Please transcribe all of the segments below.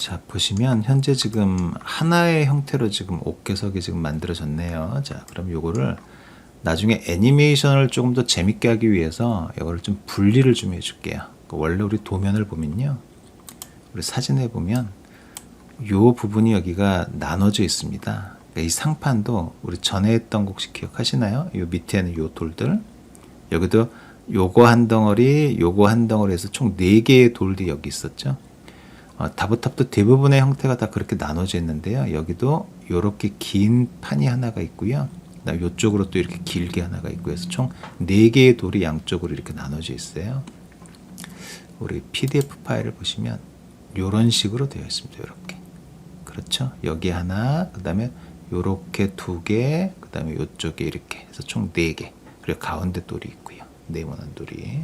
자, 보시면 현재 지금 하나의 형태로 지금 옥괴석이 지금 만들어졌네요. 자, 그럼 요거를 나중에 애니메이션을 조금 더 재밌게 하기 위해서 이거를 좀 분리를 좀 해줄게요. 원래 우리 도면을 보면요, 우리 사진에 보면 요 부분이 여기가 나눠져 있습니다. 그러니까 이 상판도 우리 전에 했던 거 혹시 기억하시나요? 요 밑에는 요 돌들, 여기도 요거 한 덩어리, 요거 한 덩어리 해서 총 4개의 돌들이 여기 있었죠. 다보탑도 대부분의 형태가 다 그렇게 나눠져 있는데요. 여기도 이렇게 긴 판이 하나가 있고요. 이쪽으로 또 이렇게 길게 하나가 있고 해서 총 4개의 돌이 양쪽으로 이렇게 나눠져 있어요. 우리 PDF 파일을 보시면 이런 식으로 되어 있습니다. 이렇게. 그렇죠? 여기 하나, 그 다음에 이렇게 2개, 그 다음에 이쪽에 이렇게 해서 총 4개. 그리고 가운데 돌이 있고요. 네모난 돌이.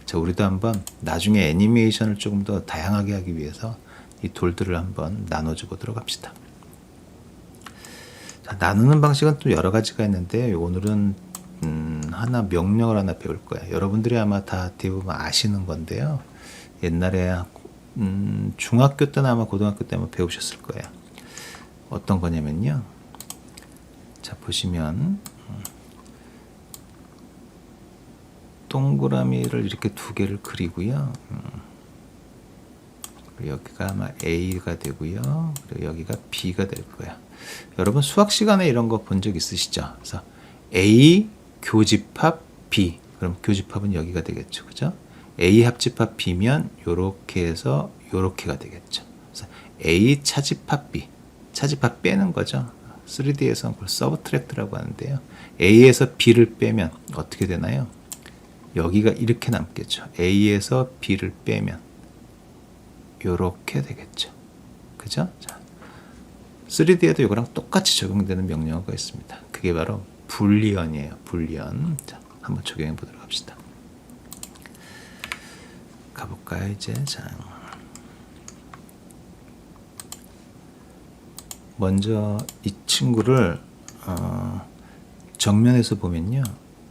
자, 우리도 한번 나중에 애니메이션을 조금 더 다양하게 하기 위해서 이 돌들을 한번 나눠줘 보도록 합시다. 자, 나누는 방식은 또 여러 가지가 있는데 오늘은 하나 명령을 하나 배울 거예요. 여러분들이 아마 다 대부분 아시는 건데요. 옛날에 중학교 때나 아마 고등학교 때 아마 배우셨을 거예요. 어떤 거냐면요. 자, 보시면 동그라미를 이렇게 2개를 그리고요. 여기가 아마 A가 되고요. 그리고 여기가 B가 될 거예요. 여러분 수학 시간에 이런 거 본 적 있으시죠? 그래서 A 교집합 B. 그럼 교집합은 여기가 되겠죠. 그죠? A 합집합 B면 요렇게 해서 요렇게가 되겠죠. 그래서 A 차집합 B. 차집합 빼는 거죠. 3D에서는 그걸 서브트랙트라고 하는데요. A에서 B를 빼면 어떻게 되나요? 여기가 이렇게 남겠죠. A에서 B를 빼면 요렇게 되겠죠. 그죠? 자, 3D에도 이거랑 똑같이 적용되는 명령어가 있습니다. 그게 바로 불리언이에요. 불리언. 자, 한번 적용해 보도록 합시다. 가볼까요, 이제? 자, 먼저 이 친구를 정면에서 보면요,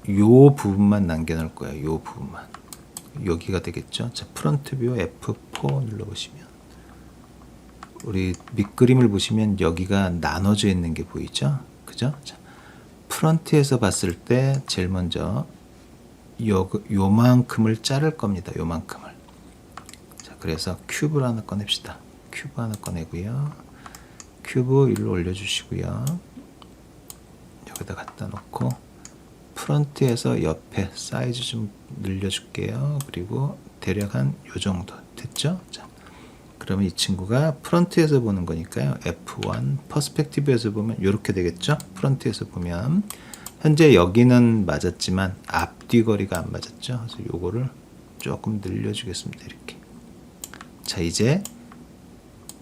요 부분만 남겨놓을 거예요. 요 부분만. 여기가 되겠죠. 자, 프론트 뷰 F4 눌러보시면 우리 밑그림을 보시면 여기가 나눠져 있는 게 보이죠. 그죠? 자, 프론트에서 봤을 때 제일 먼저 요만큼을 자를 겁니다. 요만큼을. 자, 그래서 큐브를 하나 꺼냅시다. 큐브 하나 꺼내고요. 큐브 위로 올려주시고요. 여기다 갖다 놓고 프론트에서 옆에 사이즈 좀 늘려줄게요. 그리고 대략 한 요 정도 됐죠? 자, 그러면 이 친구가 프론트에서 보는 거니까요. F1 퍼스펙티브에서 보면 이렇게 되겠죠? 프론트에서 보면 현재 여기는 맞았지만 앞뒤 거리가 안 맞았죠? 그래서 요거를 조금 늘려주겠습니다. 이렇게. 자, 이제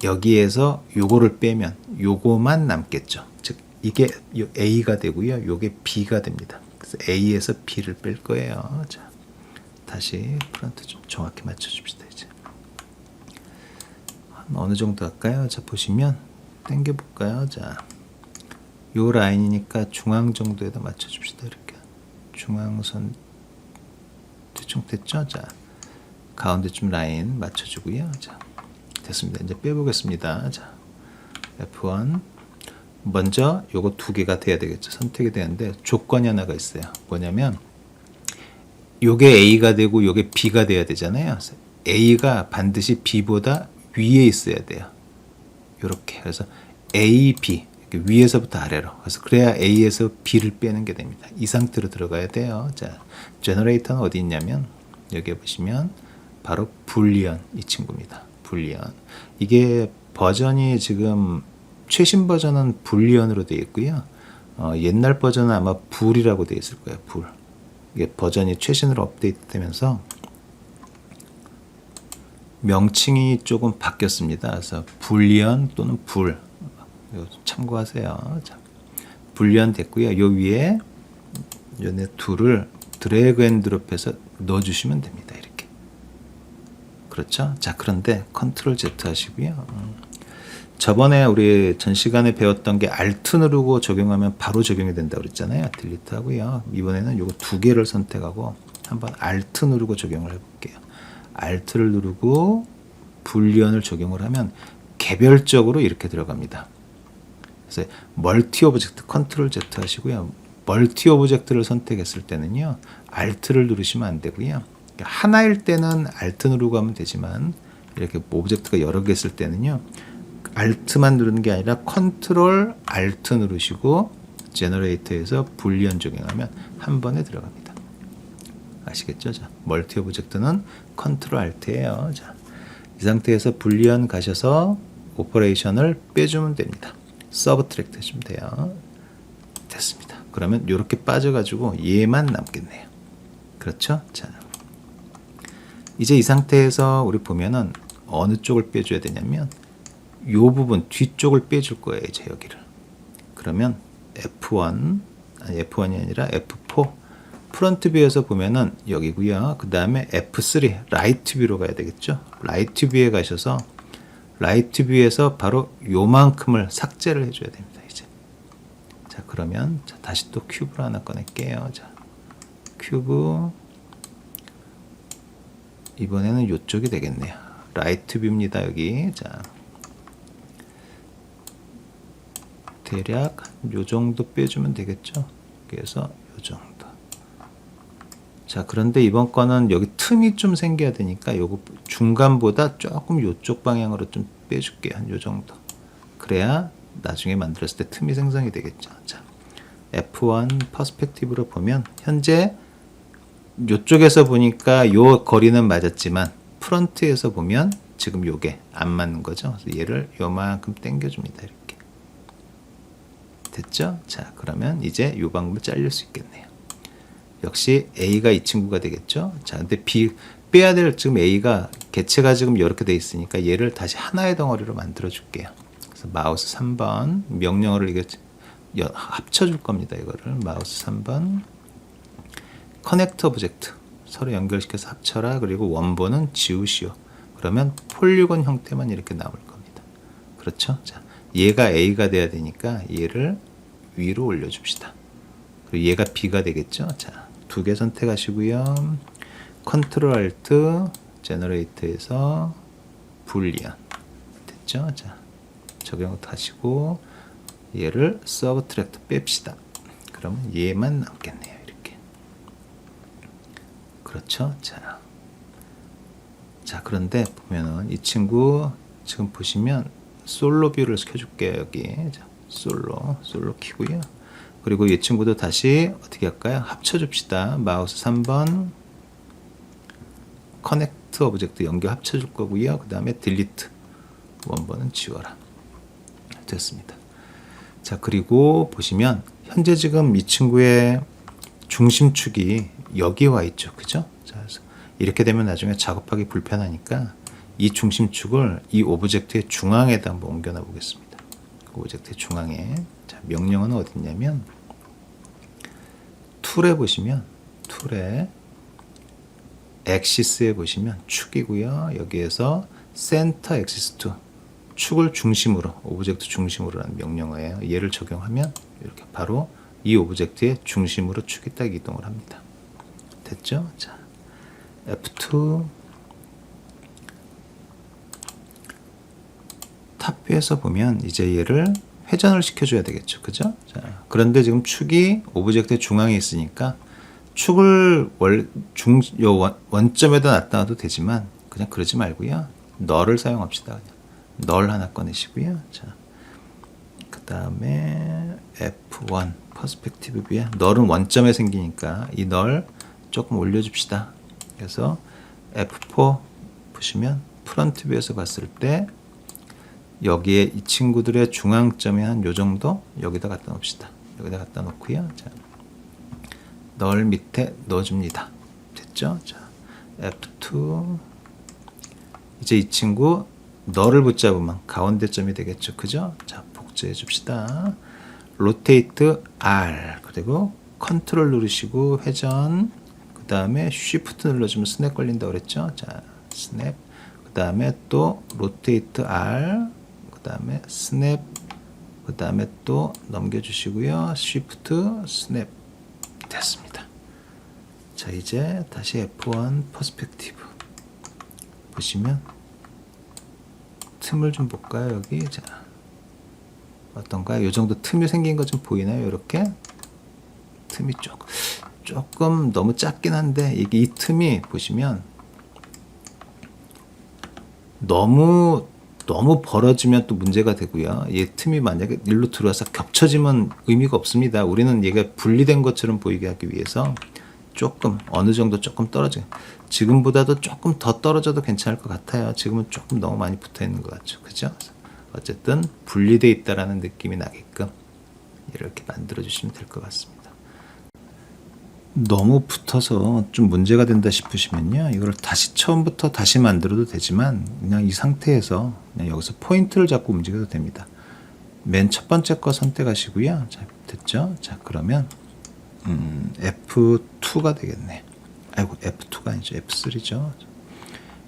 여기에서 요거를 빼면 요거만 남겠죠. 즉 이게 A가 되고요. 요게 B가 됩니다. 그래서 A에서 B를 뺄 거예요. 자, 다시 프론트 좀 정확히 맞춰줍시다. 이제 어느 정도 할까요? 자, 보시면 당겨 볼까요? 자, 요 라인이니까 중앙 정도에다 맞춰줍시다. 이렇게 중앙선 대충 됐죠? 자, 가운데 좀 라인 맞춰주고요. 자, 됐습니다. 이제 빼보겠습니다. 자, F1 먼저 요거 2개가 돼야 되겠죠. 선택이 되는데 조건이 하나가 있어요. 뭐냐면 요게 A가 되고 요게 B가 돼야 되잖아요. A가 반드시 B보다 위에 있어야 돼요. 요렇게. 그래서 A, B 이렇게 위에서부터 아래로. 그래서 그래야 A에서 B를 빼는 게 됩니다. 이 상태로 들어가야 돼요. 자, 제너레이터는 어디 있냐면 여기 보시면 바로 불리언 이 친구입니다. 불리언. 이게 버전이 지금 최신 버전은 불리언으로 되어 있고요. 옛날 버전은 아마 불이라고 되어 있을 거예요. 불. 이게 버전이 최신으로 업데이트되면서 명칭이 조금 바뀌었습니다. 그래서 불리언 또는 불 참고하세요. 자, 불리언 됐고요. 요 위에 요네 둘을 드래그 앤 드롭해서 넣어주시면 됩니다. 이렇게. 그렇죠? 자, 그런데 컨트롤 Z 하시고요. 저번에 우리 전 시간에 배웠던 게 Alt 누르고 적용하면 바로 적용이 된다고 그랬잖아요. 딜리트 하고요. 이번에는 요거 2개를 선택하고 한번 Alt 누르고 적용을 해볼게요. Alt를 누르고 불리언을 적용을 하면 개별적으로 이렇게 들어갑니다. 그래서 멀티 오브젝트 컨트롤 Z 하시고요. 멀티 오브젝트를 선택했을 때는요. Alt를 누르시면 안 되고요. 하나일 때는 Alt 누르고 하면 되지만 이렇게 오브젝트가 여러 개 있을 때는요. Alt만 누르는 게 아니라 컨트롤 Alt 누르시고 제너레이터에서 불리언 적용하면 한 번에 들어갑니다. 아시겠죠? 자, 멀티 오브젝트는 컨트롤 Alt예요. 자, 이 상태에서 불리언 가셔서 오퍼레이션을 빼주면 됩니다. 서브트랙트 해주면 돼요. 됐습니다. 그러면 이렇게 빠져가지고 얘만 남겠네요. 그렇죠? 자, 이제 이 상태에서 우리 보면은 어느 쪽을 빼줘야 되냐면 이 부분 뒤쪽을 빼줄 거예요. 이제 여기를. 그러면 F1 아니 F1이 아니라 F4 프론트 뷰에서 보면은 여기고요. 그 다음에 F3 라이트 뷰로 가야 되겠죠. 라이트 뷰에 가셔서 라이트 뷰에서 바로 요만큼을 삭제를 해줘야 됩니다. 이제 자 그러면 자, 다시 또 큐브를 하나 꺼낼게요. 자 큐브 이번에는 이쪽이 되겠네요. 라이트 뷰입니다. 여기 자 대략 요 정도 빼주면 되겠죠. 그래서 요 정도. 자 그런데 이번 거는 여기 틈이 좀 생겨야 되니까 요거 중간보다 조금 요쪽 방향으로 좀 빼줄게요. 한 요 정도. 그래야 나중에 만들었을 때 틈이 생성이 되겠죠. 자 F1 퍼스펙티브로 보면 현재 요쪽에서 보니까 요 거리는 맞았지만 프런트에서 보면 지금 요게 안 맞는 거죠. 그래서 얘를 요만큼 당겨줍니다. 이렇게 됐죠? 자 그러면 이제 요 방법을 잘릴 수 있겠네요. 역시 A가 이 친구가 되겠죠. 자, 근데 B 빼야 될 지금 A가 개체가 지금 이렇게 돼 있으니까 얘를 다시 하나의 덩어리로 만들어 줄게요. 그래서 마우스 3번 명령어를 이게 합쳐 줄 겁니다. 이거를 마우스 3번 커넥트 오브젝트 서로 연결시켜서 합쳐라. 그리고 원본은 지우시오. 그러면 폴리곤 형태만 이렇게 나올 겁니다. 그렇죠? 자, 얘가 A가 돼야 되니까 얘를 위로 올려줍시다. 그리고 얘가 B가 되겠죠? 자, 두 개 선택하시고요. 컨트롤 알트 제너레이터에서 불리언 됐죠? 자, 적용 하시고 얘를 서브트랙트 뺍시다. 그러면 얘만 남겠네요. 이렇게. 그렇죠? 자, 그런데 보면은 이 친구 지금 보시면 솔로 뷰를 켜줄게요. 여기 자, 솔로 키고요. 그리고 이 친구도 다시 어떻게 할까요? 합쳐줍시다. 마우스 3번 커넥트 오브젝트 연결 합쳐줄 거고요. 그 다음에 딜리트 원본은 지워라. 됐습니다. 자 그리고 보시면 현재 지금 이 친구의 중심축이 여기 와 있죠. 그죠? 자, 그래서 이렇게 되면 나중에 작업하기 불편하니까 이 중심축을 이 오브젝트의 중앙에다 한번 옮겨놔 보겠습니다. 오브젝트의 중앙에 자, 명령어는 어디 있냐면 툴에 보시면 툴에 엑시스에 보시면 축이고요. 여기에서 센터 엑시스 투 축을 중심으로 오브젝트 중심으로 하는 명령어예요. 얘를 적용하면 이렇게 바로 이 오브젝트의 중심으로 축이 딱 이동을 합니다. 됐죠? 자, F2 탑뷰에서 보면 이제 얘를 회전을 시켜줘야 되겠죠. 그죠? 자, 그런데 지금 축이 오브젝트의 중앙에 있으니까 축을 원점에다 놨다도 되지만 그냥 그러지 말고요. 널을 사용합시다. 그냥. 널 하나 꺼내시고요. 자, 그 다음에 F1 퍼스펙티브 뷰에 널은 원점에 생기니까 이 널 조금 올려줍시다. 그래서 F4 보시면 프런트 뷰에서 봤을 때 여기에 이 친구들의 중앙점이 한 요 정도 여기다 갖다 놓읍시다. 여기다 갖다 놓고요. 자, 널 밑에 넣어줍니다. 됐죠? 자, F2 이제 이 친구 널을 붙잡으면 가운데 점이 되겠죠. 그죠? 자, 복제해 줍시다. 로테이트 R 그리고 컨트롤 누르시고 회전 그 다음에 쉬프트 눌러주면 스냅 걸린다고 그랬죠. 자, 스냅 그 다음에 또 로테이트 R 그 다음에 스냅 그 다음에 또 넘겨주시고요. 쉬프트 스냅 됐습니다. 자 이제 다시 F1 퍼스펙티브 보시면 틈을 좀 볼까요? 여기 자 어떤가요? 이 정도 틈이 생긴 거 좀 보이나요? 이렇게 틈이 조금 너무 작긴 한데 이게 이 틈이 보시면 너무 벌어지면 또 문제가 되고요. 이 틈이 만약에 일로 들어와서 겹쳐지면 의미가 없습니다. 우리는 얘가 분리된 것처럼 보이게 하기 위해서 조금 어느 정도 조금 떨어져. 지금보다도 조금 더 떨어져도 괜찮을 것 같아요. 지금은 조금 너무 많이 붙어 있는 것 같죠. 그죠? 어쨌든 분리되어 있다라는 느낌이 나게끔 이렇게 만들어 주시면 될 것 같습니다. 너무 붙어서 좀 문제가 된다 싶으시면요, 이걸 다시 처음부터 다시 만들어도 되지만 그냥 이 상태에서 그냥 여기서 포인트를 잡고 움직여도 됩니다. 맨 첫 번째 거 선택하시고요. 자, 됐죠? 자, 그러면 F2가 되겠네. 아이고, F2가 아니죠. F3죠.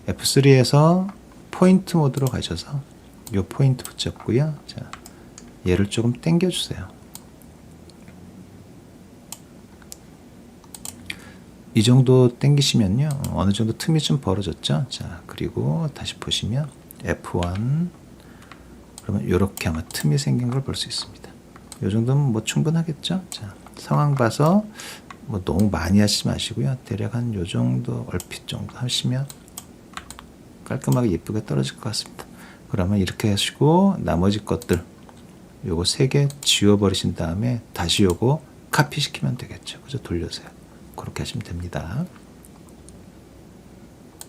F3에서 포인트 모드로 가셔서 이 포인트 붙잡고요. 자, 얘를 조금 당겨 주세요. 이 정도 당기시면요, 어느 정도 틈이 좀 벌어졌죠. 자, 그리고 다시 보시면 F1, 그러면 이렇게 아마 틈이 생긴 걸 볼 수 있습니다. 이 정도면 뭐 충분하겠죠. 자, 상황 봐서 뭐 너무 많이 하시지 마시고요. 대략 한 요 정도 얼핏 정도 하시면 깔끔하게 예쁘게 떨어질 것 같습니다. 그러면 이렇게 하시고 나머지 것들 요거 3개 지워버리신 다음에 다시 요거 카피 시키면 되겠죠. 그죠? 돌려서요. 그렇게 하시면 됩니다.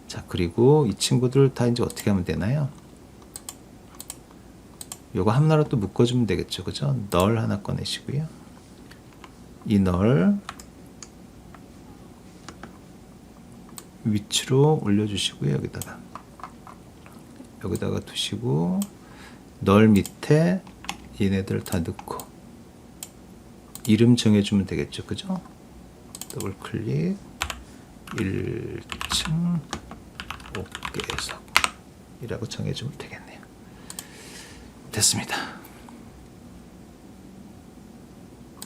자, 그리고 이 친구들 다 이제 어떻게 하면 되나요? 요거 하나로 또 묶어주면 되겠죠. 그죠? 널 하나 꺼내시고요. 이 널 위치로 올려주시고요. 여기다가 두시고 널 밑에 얘네들 다 넣고 이름 정해주면 되겠죠. 그죠? 더블 클릭 1층 옥계석 이라고 정해주면 되겠네요. 됐습니다.